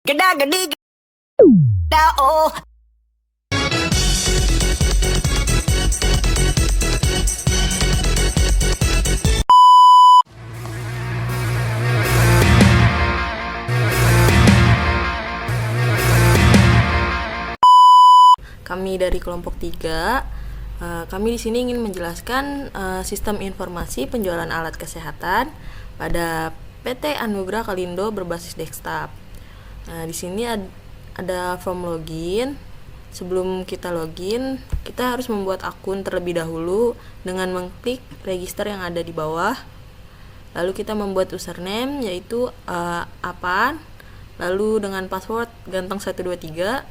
Geda gedi geda oh. Kami dari kelompok 3, kami di sini ingin menjelaskan sistem informasi penjualan alat kesehatan pada PT Anugrah Kalindo berbasis desktop. Nah, di sini ada form login. Sebelum kita login, kita harus membuat akun terlebih dahulu dengan mengklik register yang ada di bawah. Lalu kita membuat username yaitu apaan. Lalu dengan password ganteng 123.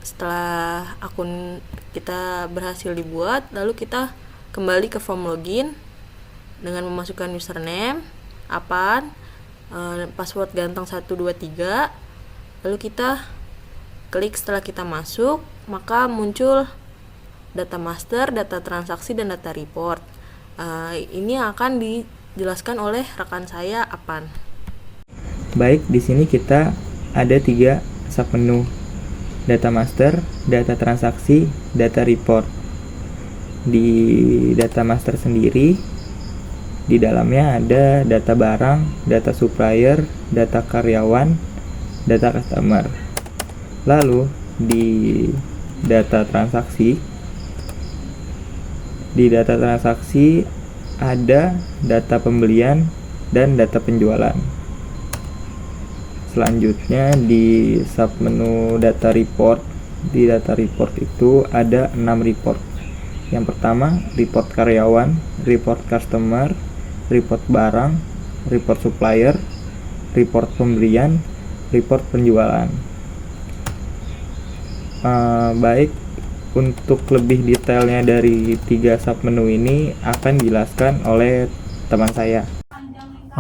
Setelah akun kita berhasil dibuat, lalu kita kembali ke form login dengan memasukkan username, apaan, password ganteng 123. Lalu kita klik. Setelah kita masuk, maka muncul data master, data transaksi, dan data report. Ini akan dijelaskan oleh rekan saya, Apan. Baik, di sini kita ada 3 submenu: data master, data transaksi, data report. Di data master sendiri, di dalamnya ada data barang, data supplier, data karyawan, data customer. Lalu di data transaksi, ada data pembelian dan data penjualan. Selanjutnya di submenu data report, di data report itu ada 6 report. Yang pertama, report karyawan, report customer, report barang, report supplier, report pembelian, report penjualan. Baik, untuk lebih detailnya dari 3 submenu ini akan dijelaskan oleh teman saya.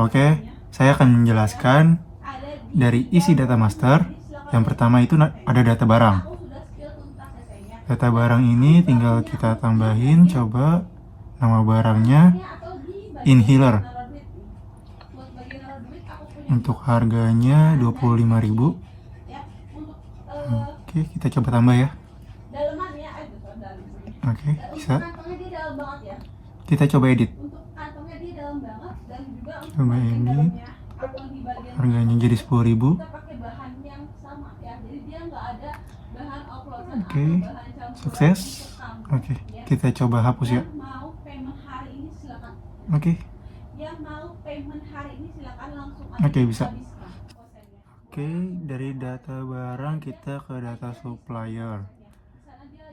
Oke, saya akan menjelaskan dari isi data master. Yang pertama itu ada data barang. Data barang ini tinggal kita tambahin, coba nama barangnya inhaler. Untuk harganya 25.000. Oke, kita coba tambah ya. Oke, bisa. Kita coba edit. Coba edit. Harganya jadi 10.000. Oke, sukses. Oke, kita coba hapus ya. Oke, bisa. Oke, dari data barang kita ke data supplier.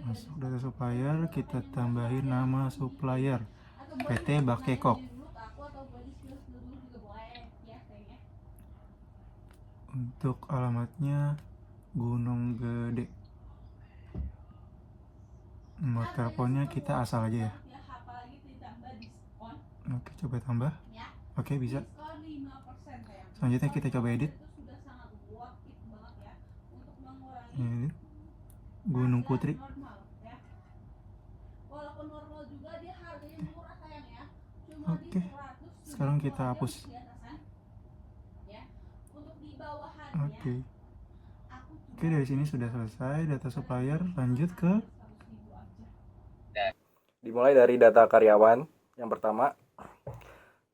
Masuk data supplier, kita tambahin nama supplier PT Bakekok. Untuk alamatnya Gunung Gede. Nomor teleponnya kita asal aja ya. Oke, coba tambah. Oke, bisa. Selanjutnya kita coba edit. Edit. Gunung Putri. Oke, sekarang kita hapus. Oke, dari sini sudah selesai data supplier. Lanjut ke dimulai dari data karyawan yang pertama.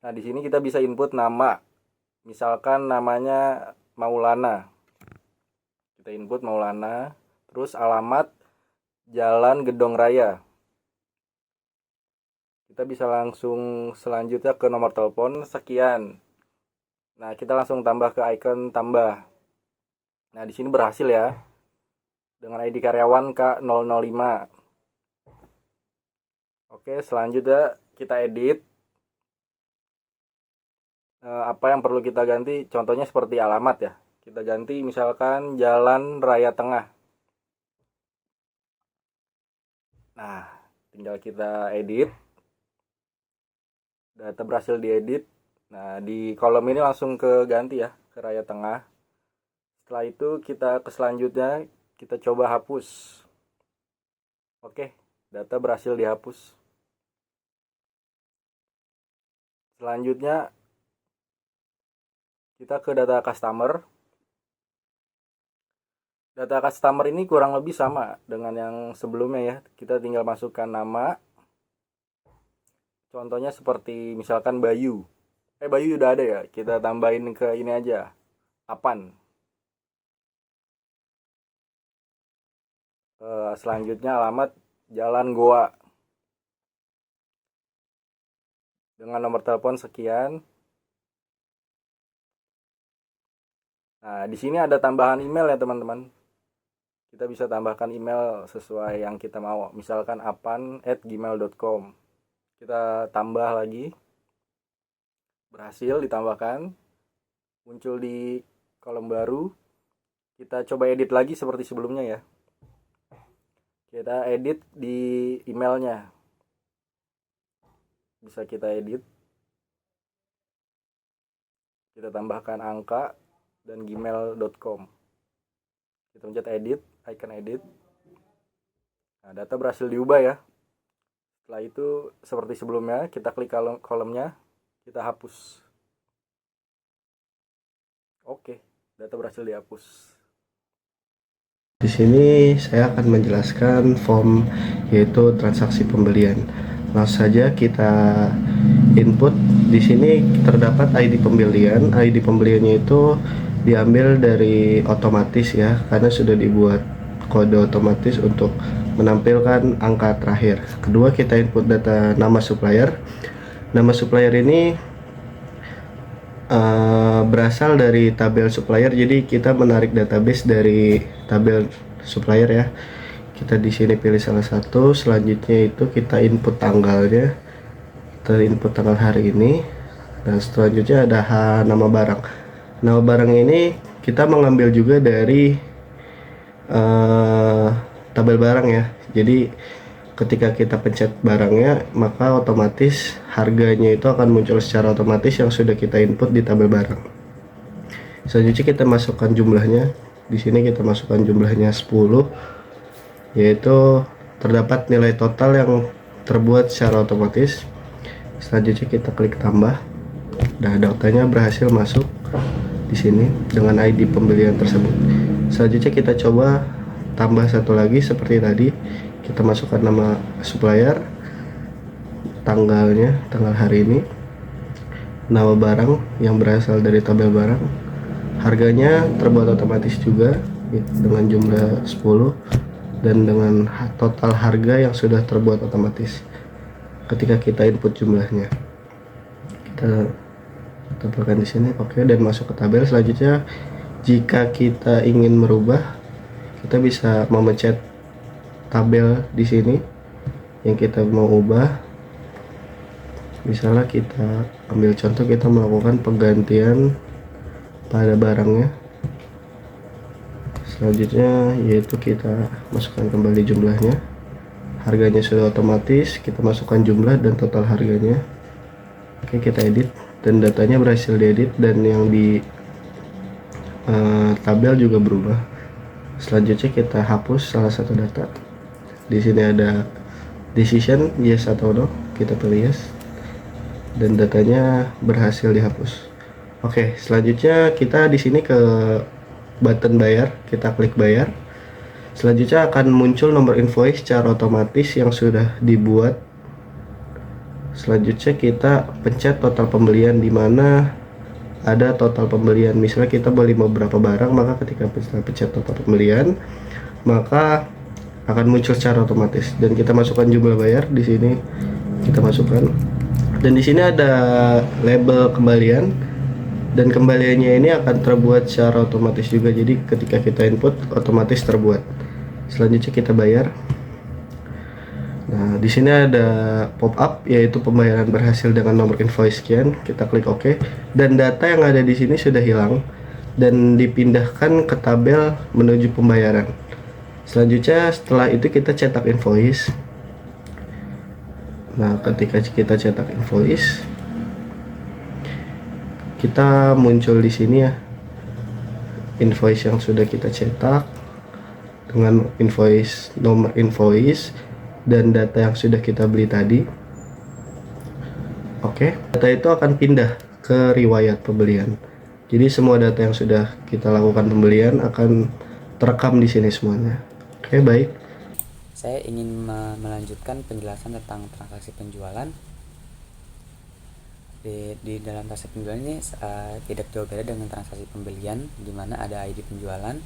Nah, di sini kita bisa input nama. Misalkan namanya Maulana. Kita input Maulana, terus alamat Jalan Gedong Raya. Kita bisa langsung selanjutnya ke nomor telepon sekian. Nah, kita langsung tambah ke icon tambah. Nah, di sini berhasil ya. Dengan ID karyawan K005. Oke, selanjutnya kita edit. Apa yang perlu kita ganti? Contohnya seperti alamat ya. Kita ganti misalkan Jalan Raya Tengah. Nah, tinggal kita edit. Data berhasil diedit. Nah, di kolom ini langsung ke ganti ya, ke Raya Tengah. Setelah itu kita ke selanjutnya, kita coba hapus. Oke, data berhasil dihapus. Selanjutnya kita ke data customer. Data customer ini kurang lebih sama dengan yang sebelumnya ya. Kita tinggal masukkan nama. Contohnya seperti misalkan Bayu. Bayu udah ada ya. Kita tambahin ke ini aja. Apan. Selanjutnya alamat Jalan Goa. Dengan nomor telepon sekian. Nah, di sini ada tambahan email ya teman-teman. Kita bisa tambahkan email sesuai yang kita mau. Misalkan apan@gmail.com. Kita tambah lagi. Berhasil ditambahkan. Muncul di kolom baru. Kita coba edit lagi seperti sebelumnya ya. Kita edit di emailnya. Bisa kita edit. Kita tambahkan angka dan gmail.com. Kita pencet edit, icon edit. Nah, data berhasil diubah ya. Setelah itu seperti sebelumnya, kita klik kolomnya, kita hapus. Oke, data berhasil dihapus. Di sini saya akan menjelaskan form yaitu transaksi pembelian. Langsung saja kita input. Di sini terdapat ID pembelian. ID pembeliannya itu diambil dari otomatis ya, karena sudah dibuat kode otomatis untuk menampilkan angka terakhir. Kedua, kita input data nama supplier. Nama supplier ini berasal dari tabel supplier, jadi kita menarik database dari tabel supplier ya. Kita di sini pilih salah satu. Selanjutnya itu kita input tanggalnya. Kita input tanggal hari ini. Dan selanjutnya ada nama barang. Nama barang ini kita mengambil juga dari tabel barang ya. Jadi ketika kita pencet barangnya, maka otomatis harganya itu akan muncul secara otomatis yang sudah kita input di tabel barang. Selanjutnya kita masukkan jumlahnya. Di sini kita masukkan jumlahnya 10, yaitu terdapat nilai total yang terbuat secara otomatis. Selanjutnya kita klik tambah. Nah, datanya berhasil masuk di sini dengan ID pembelian tersebut. Selanjutnya kita coba tambah satu lagi seperti tadi. Kita masukkan nama supplier, tanggalnya, tanggal hari ini, nama barang yang berasal dari tabel barang, harganya terbuat otomatis juga dengan jumlah 10 dan dengan total harga yang sudah terbuat otomatis ketika kita input jumlahnya. Kita tambahkan di sini, oke, dan masuk ke tabel. Selanjutnya jika kita ingin merubah, kita bisa memencet tabel di sini yang kita mau ubah. Misalnya kita ambil contoh, kita melakukan penggantian pada barangnya. Selanjutnya yaitu kita masukkan kembali jumlahnya. Harganya sudah otomatis, kita masukkan jumlah dan total harganya. Oke, kita edit dan datanya berhasil diedit dan yang di tabel juga berubah. Selanjutnya kita hapus salah satu data. Di sini ada decision yes atau no, kita pilih yes dan datanya berhasil dihapus. Oke, selanjutnya kita di sini ke button bayar, kita klik bayar. Selanjutnya akan muncul nomor invoice secara otomatis yang sudah dibuat. Selanjutnya kita pencet total pembelian, di mana ada total pembelian. Misalnya kita beli beberapa barang, maka ketika kita pencet total pembelian, maka akan muncul secara otomatis dan kita masukkan jumlah bayar. Di sini kita masukkan, dan di sini ada label kembalian, dan kembaliannya ini akan terbuat secara otomatis juga, jadi ketika kita input otomatis terbuat. Selanjutnya kita bayar. Nah, di sini ada pop up yaitu pembayaran berhasil dengan nomor invoice sekian. Kita klik OK dan data yang ada di sini sudah hilang dan dipindahkan ke tabel menuju pembayaran. Selanjutnya setelah itu kita cetak invoice. Nah, ketika kita cetak invoice, kita muncul di sini ya, invoice yang sudah kita cetak dengan invoice, nomor invoice dan data yang sudah kita beli tadi. Oke, data itu akan pindah ke riwayat pembelian. Jadi semua data yang sudah kita lakukan pembelian akan terekam di sini semuanya. Oke, baik. Saya ingin melanjutkan penjelasan tentang transaksi penjualan. Di dalam transaksi penjualan ini tidak jauh beda dengan transaksi pembelian, di mana ada ID penjualan.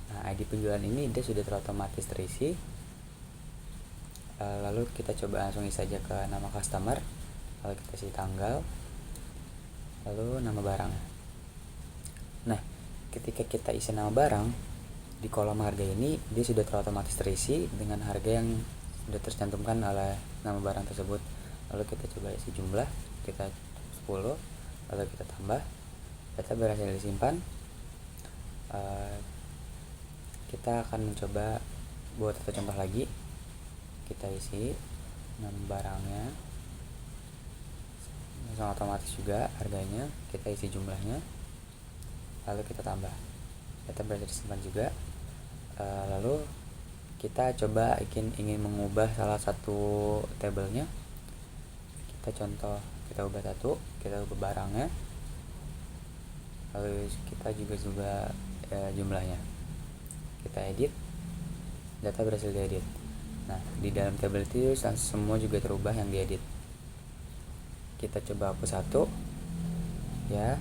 Nah, ID penjualan ini dia sudah terotomatis terisi. Lalu kita coba langsung isi saja ke nama customer, lalu kita isi tanggal, lalu nama barang. Nah, ketika kita isi nama barang, di kolom harga ini dia sudah terotomatis terisi dengan harga yang sudah tercantumkan oleh nama barang tersebut. Lalu kita coba isi jumlah, kita 10, lalu kita tambah, data berhasil disimpan. Kita akan mencoba buat satu contoh lagi. Kita isi nama barangnya, langsung otomatis juga harganya, kita isi jumlahnya, lalu kita tambah, data berhasil disimpan juga. Lalu kita coba ingin mengubah salah satu tabelnya. Kita ubah satu, kita ubah barangnya, lalu kita juga jumlahnya, kita edit, data berhasil diedit. Nah, di dalam tabel itu semua juga terubah yang diedit. Kita coba hapus satu, ya,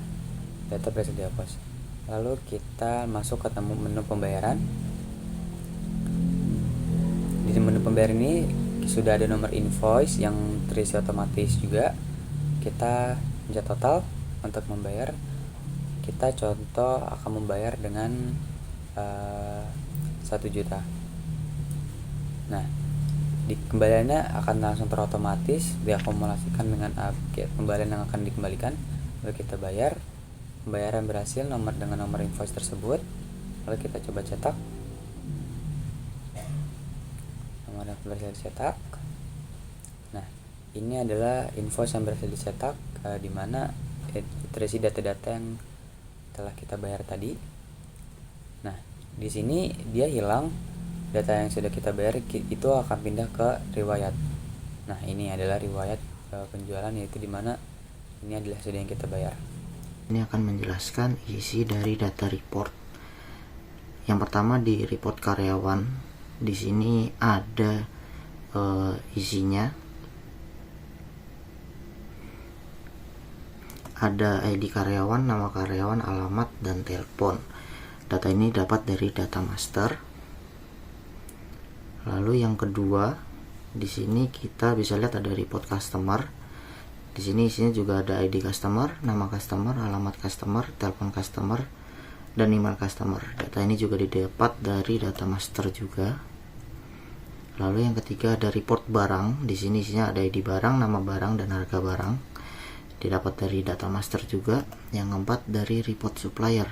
data berhasil dihapus. Lalu kita masuk ke menu pembayaran. Di menu pembayaran ini sudah ada nomor invoice yang terisi otomatis juga. Kita pencet total untuk membayar. Kita contoh akan membayar dengan 1 juta. Nah, di kembaliannya akan langsung terotomatis diakumulasikan dengan kembalian yang akan dikembalikan. Lalu kita bayar. Pembayaran berhasil dengan nomor invoice tersebut. Lalu kita coba cetak. Nomor yang berhasil dicetak. Nah, ini adalah invoice yang berhasil dicetak, di mana terisi data-data yang telah kita bayar tadi. Nah, di sini dia hilang, data yang sudah kita bayar itu akan pindah ke riwayat. Nah, ini adalah riwayat penjualan, yaitu di mana ini adalah sudah yang kita bayar. Ini akan menjelaskan isi dari data report. Yang pertama di report karyawan, di sini ada isinya, ada ID karyawan, nama karyawan, alamat, dan telepon. Data ini dapat dari data master. Lalu yang kedua, di sini kita bisa lihat ada report customer. Di sini isinya juga ada ID customer, nama customer, alamat customer, telepon customer, dan email customer. Data ini juga didapat dari data master juga. Lalu yang ketiga ada report barang. Di sini isinya ada ID barang, nama barang, dan harga barang. Didapat dari data master juga. Yang keempat dari report supplier.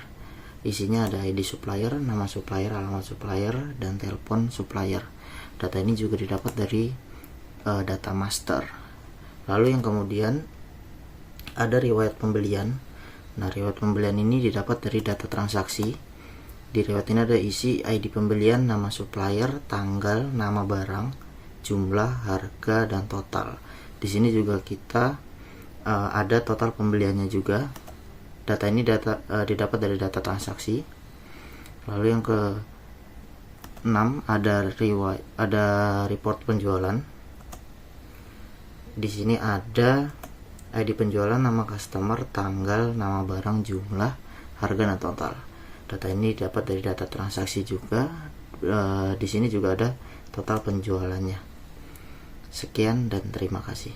Isinya ada ID supplier, nama supplier, alamat supplier, dan telepon supplier. Data ini juga didapat dari data master. Lalu yang kemudian ada riwayat pembelian. Nah, riwayat pembelian ini didapat dari data transaksi. Di riwayat ini ada isi ID pembelian, nama supplier, tanggal, nama barang, jumlah, harga, dan total. Di sini juga kita ada total pembeliannya juga. Data ini didapat dari data transaksi. Lalu yang ke-6 ada report penjualan. Di sini ada ID penjualan, nama customer, tanggal, nama barang, jumlah, harga, dan total. Data ini dapat dari data transaksi juga. Di sini juga ada total penjualannya. Sekian dan terima kasih.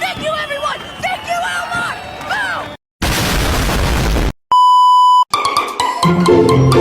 Thank you, everyone. Thank you, Elmore. Boom.